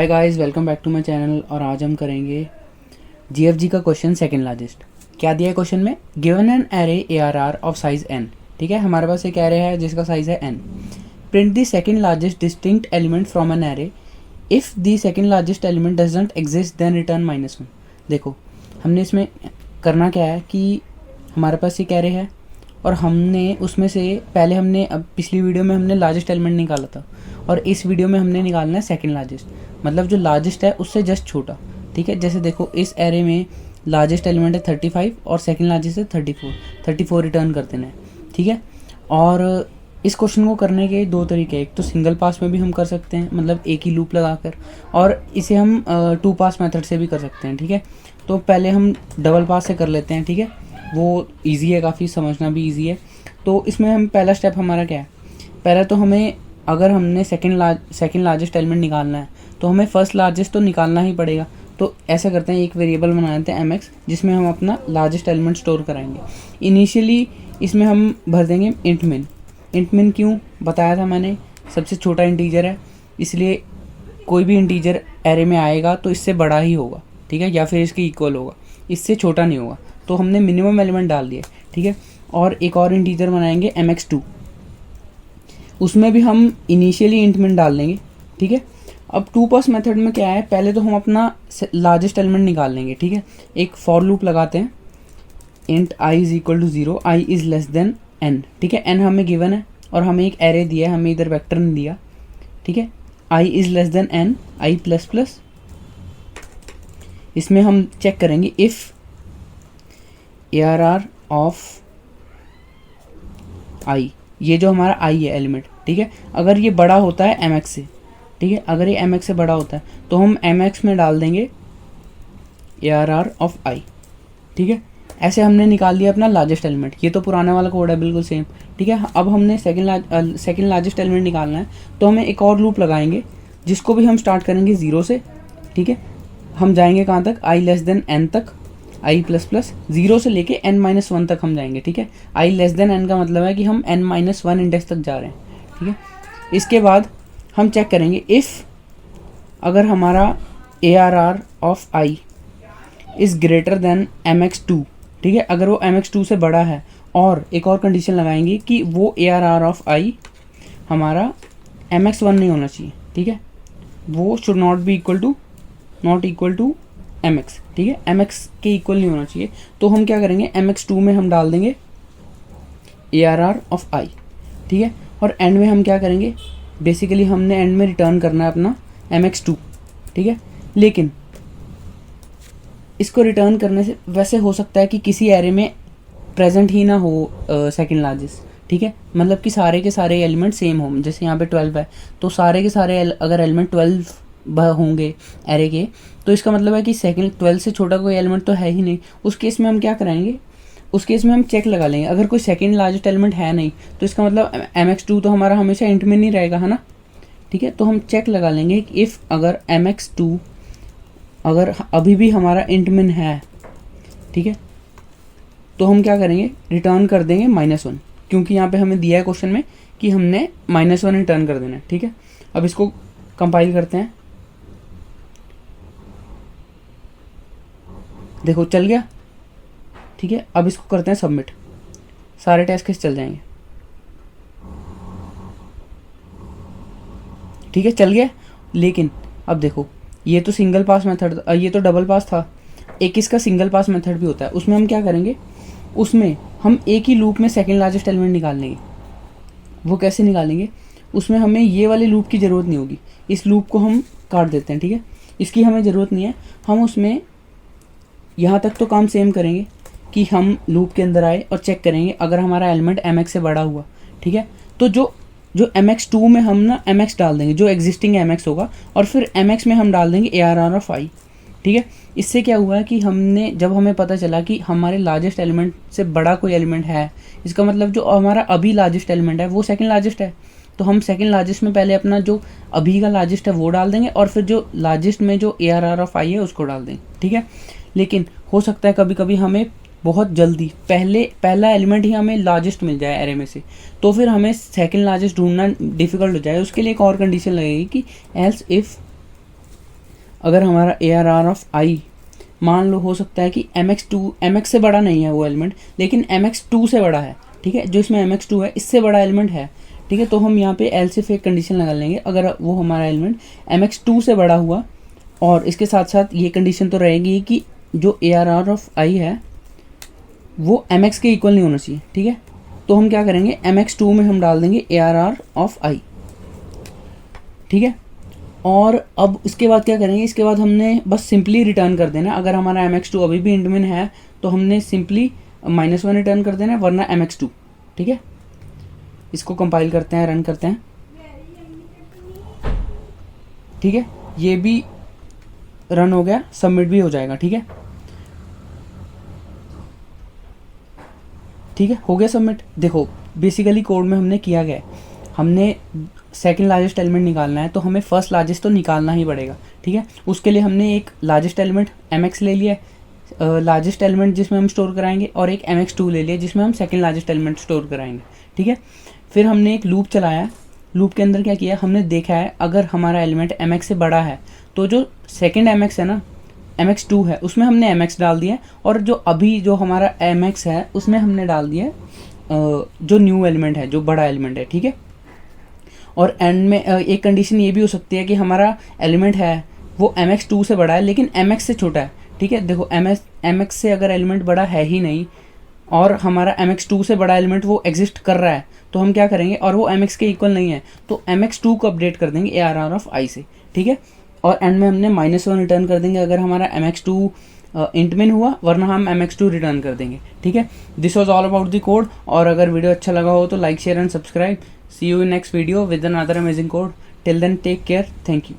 Hi guys, welcome back to my channel. और आज हम करेंगे जीएफजी का क्वेश्चन सेकंड लार्जेस्ट। क्या दिया है क्वेश्चन में? Given an array ARR of size N. ठीक है, हमारे पास एक एरे है जिसका साइज है N. Print the second largest distinct element from an array. If the second largest element doesn't exist then return -1। देखो, हमने इसमें करना क्या है कि हमारे पास एक एरे है और हमने उसमें से पहले अब पिछली वीडियो में हमने लार्जेस्ट एलिमेंट निकाला था और इस वीडियो में हमने निकालना है सेकंड लार्जेस्ट, मतलब जो लार्जेस्ट है उससे जस्ट छोटा। ठीक है, जैसे देखो इस एरे में लार्जेस्ट एलिमेंट है 35 और सेकंड लार्जेस्ट है 34 रिटर्न कर देना है। ठीक है, और इस क्वेश्चन को करने के दो तरीके, एक तो सिंगल पास में भी हम कर सकते हैं, मतलब एक ही लूप लगाकर, और इसे हम 2 पास मेथड से भी कर सकते हैं। ठीक है, तो पहले हम डबल पास से कर लेते हैं। ठीक है, वो इजी है, काफ़ी समझना भी इजी है। तो इसमें हम पहला स्टेप हमारा क्या है? पहले तो हमें, अगर हमने सेकंड लार्जेस्ट एलिमेंट निकालना है तो हमें फर्स्ट लार्जेस्ट तो निकालना ही पड़ेगा। तो ऐसा करते हैं, एक वेरिएबल बना लेते हैं mx, जिसमें हम अपना लार्जेस्ट एलिमेंट स्टोर कराएंगे। इनिशियली इसमें हम भर देंगे इंट मिन। क्यों बताया था मैंने? सबसे छोटा इंटीजर है, इसलिए कोई भी इंटीजर एरे में आएगा तो इससे बड़ा ही होगा। ठीक है, या फिर इसके इक्वल होगा, इससे छोटा नहीं होगा। तो हमने मिनिमम एलिमेंट डाल दिए। ठीक है, और एक और इंटीजर बनाएंगे mx2, उसमें भी हम इनिशियली इंट मिन डाल देंगे। ठीक है, अब 2 पास मेथड में क्या है, पहले तो हम अपना लार्जेस्ट एलिमेंट निकाल लेंगे। ठीक है, एक फॉर लूप लगाते हैं, int i is equal to 0, i is less than n। ठीक है, n हमें गिवन है और हमें एक एरे दिया है, हमें इधर वेक्टर नहीं दिया। ठीक है, i is less than n, i plus plus. इसमें हम चेक करेंगे इफ ARR ऑफ i, ये जो हमारा i है एलिमेंट। ठीक है, अगर ये बड़ा होता है mx से, ठीक है, अगर ये mx से बड़ा होता है तो हम mx में डाल देंगे ARR ऑफ i। ठीक है, ऐसे हमने निकाल लिया अपना लार्जेस्ट एलिमेंट। ये तो पुराने वाला कोड है, बिल्कुल सेम। ठीक है, अब हमने सेकंड लार्जेस्ट एलिमेंट निकालना है तो हमें एक और लूप लगाएंगे, जिसको भी हम स्टार्ट करेंगे 0 से। ठीक है, हम जाएंगे कहाँ तक? i लेस देन n तक, i प्लस प्लस, 0 से लेके n-1 तक हम जाएंगे। ठीक है, i लेस देन n का मतलब है कि हम n-1 इंडेक्स तक जा रहे हैं। ठीक है, इसके बाद हम चेक करेंगे इफ़ अगर हमारा ARR of i is greater than mx2। ठीक है, अगर वो mx2 से बड़ा है, और एक और कंडीशन लगाएंगे कि वो ARR ऑफ i हमारा mx1 नहीं होना चाहिए। ठीक है, वो should not be equal to mx। ठीक है, mx के इक्वल नहीं होना चाहिए। तो हम क्या करेंगे, mx2 में हम डाल देंगे ARR ऑफ i। ठीक है, और एंड में हम क्या करेंगे, बेसिकली हमने एंड में रिटर्न करना है अपना mx2। ठीक है, लेकिन इसको रिटर्न करने से वैसे हो सकता है कि किसी एरे में प्रेजेंट ही ना हो सेकंड लार्जेस्ट। ठीक है, मतलब कि सारे के सारे एलिमेंट सेम हो। जैसे यहाँ पे 12 है तो सारे के सारे अगर एलिमेंट 12 होंगे एरे के, तो इसका मतलब है कि सेकंड 12 से छोटा कोई एलिमेंट तो है ही नहीं। उस केस में हम क्या कराएंगे, उस केस में हम चेक लगा लेंगे। अगर कोई सेकंड लार्जेस्ट एलिमेंट है नहीं तो इसका मतलब mx2 तो हमारा हमेशा इंट में नहीं रहेगा, है ना। ठीक है, तो हम चेक लगा लेंगे कि इफ़ अगर mx2 अगर अभी भी हमारा इंट मिन है, ठीक है, तो हम क्या करेंगे, रिटर्न कर देंगे -1, क्योंकि यहाँ पे हमें दिया है क्वेश्चन में कि हमने -1 रिटर्न कर देना है। ठीक है, अब इसको कंपाइल करते हैं। देखो चल गया। ठीक है, अब इसको करते हैं सबमिट, सारे टेस्ट केस चल जाएंगे। ठीक है, चल गया। लेकिन अब देखो, ये तो सिंगल पास मेथड, ये तो डबल पास था। एक इसका सिंगल पास मेथड भी होता है, उसमें हम क्या करेंगे, उसमें हम एक ही लूप में सेकंड लार्जेस्ट एलिमेंट निकाल लेंगे। वो कैसे निकालेंगे, उसमें हमें ये वाले लूप की ज़रूरत नहीं होगी, इस लूप को हम काट देते हैं। ठीक है, इसकी हमें ज़रूरत नहीं है। हम उसमें यहाँ तक तो काम सेम करेंगे कि हम लूप के अंदर आए और चेक करेंगे अगर हमारा एलिमेंट mx से बड़ा हुआ। ठीक है, तो जो mx2 में हम ना mx डाल देंगे, जो एग्जिस्टिंग mx होगा, और फिर mx में हम डाल देंगे ARR ऑफ i। ठीक है, इससे क्या हुआ है कि जब हमें पता चला कि हमारे लार्जेस्ट एलिमेंट से बड़ा कोई एलिमेंट है, इसका मतलब जो हमारा अभी लार्जेस्ट एलिमेंट है वो सेकंड लार्जेस्ट है। तो हम सेकंड लार्जेस्ट में पहले अपना जो अभी का लार्जेस्ट है वो डाल देंगे, और फिर जो लार्जेस्ट में जो ARR ऑफ i है उसको डाल देंगे। ठीक है, लेकिन हो सकता है कभी कभी हमें बहुत जल्दी पहला एलिमेंट ही हमें लार्जेस्ट मिल जाए एरे में से, तो फिर हमें सेकंड लार्जेस्ट ढूंढना डिफिकल्ट हो जाए। उसके लिए एक और कंडीशन लगेगी कि एल्स इफ अगर हमारा ए आर आर ऑफ आई मान लो हो सकता है कि एम एक्स से बड़ा नहीं है वो एलिमेंट, लेकिन MX2 से बड़ा है, ठीक है, जो इसमें MX2 है इससे बड़ा एलिमेंट है, ठीक है, तो हम यहाँ पे एल सिर्फ एक कंडीशन लगा लेंगे, अगर वो हमारा एलिमेंट MX2 से बड़ा हुआ, और इसके साथ साथ ये कंडीशन तो रहेगी कि जो ए आर आर ऑफ आई है वो MX के इक्वल नहीं होना चाहिए, ठीक है, तो हम क्या करेंगे MX2 में हम डाल देंगे ए आर आर ऑफ आई, ठीक है। और अब इसके बाद क्या करेंगे, इसके बाद हमने बस सिंपली रिटर्न कर देना, अगर हमारा MX2 अभी भी इंट में है तो हमने सिंपली -1 रिटर्न कर देना, वरना MX2, ठीक है। इसको कंपाइल करते हैं, रन करते हैं, ठीक है, ये भी रन हो गया, सबमिट भी हो जाएगा, ठीक है, ठीक है, हो गया सबमिट। देखो बेसिकली कोड में हमने किया गया है, हमने सेकंड लार्जेस्ट एलिमेंट निकालना है तो हमें फर्स्ट लार्जेस्ट तो निकालना ही पड़ेगा, ठीक है। उसके लिए हमने एक लार्जेस्ट एलिमेंट MX ले लिया, लार्जेस्ट एलिमेंट जिसमें हम स्टोर कराएंगे, और एक MX2 ले लिया जिसमें हम सेकंड लार्जेस्ट एलिमेंट स्टोर कराएंगे, ठीक है। फिर हमने एक लूप चलाया, लूप के अंदर क्या किया, हमने देखा है अगर हमारा एलिमेंट MX से बड़ा है तो जो सेकंड MX है ना, MX2 है, उसमें हमने MX डाल दिया, और जो अभी जो हमारा MX है उसमें हमने डाल दिया जो न्यू एलिमेंट है, जो बड़ा एलिमेंट है, ठीक है। और एंड में एक कंडीशन ये भी हो सकती है कि हमारा एलिमेंट है वो MX2 से बड़ा है लेकिन MX से छोटा है, ठीक है। देखो MX से अगर एलिमेंट बड़ा है ही नहीं और हमारा MX2 से बड़ा एलिमेंट वो एग्जिस्ट कर रहा है तो हम क्या करेंगे, और वो MX के इक्वल नहीं है तो MX2 को अपडेट कर देंगे ARR ऑफ आई से, ठीक है। और एंड में हमने -1 रिटर्न कर देंगे अगर हमारा MX2 इंट में हुआ, वरना हम MX2 रिटर्न कर देंगे, ठीक है। This was all about the code, और अगर वीडियो अच्छा लगा हो तो like share and subscribe. See you in next video with another amazing code. Till then take care, thank you.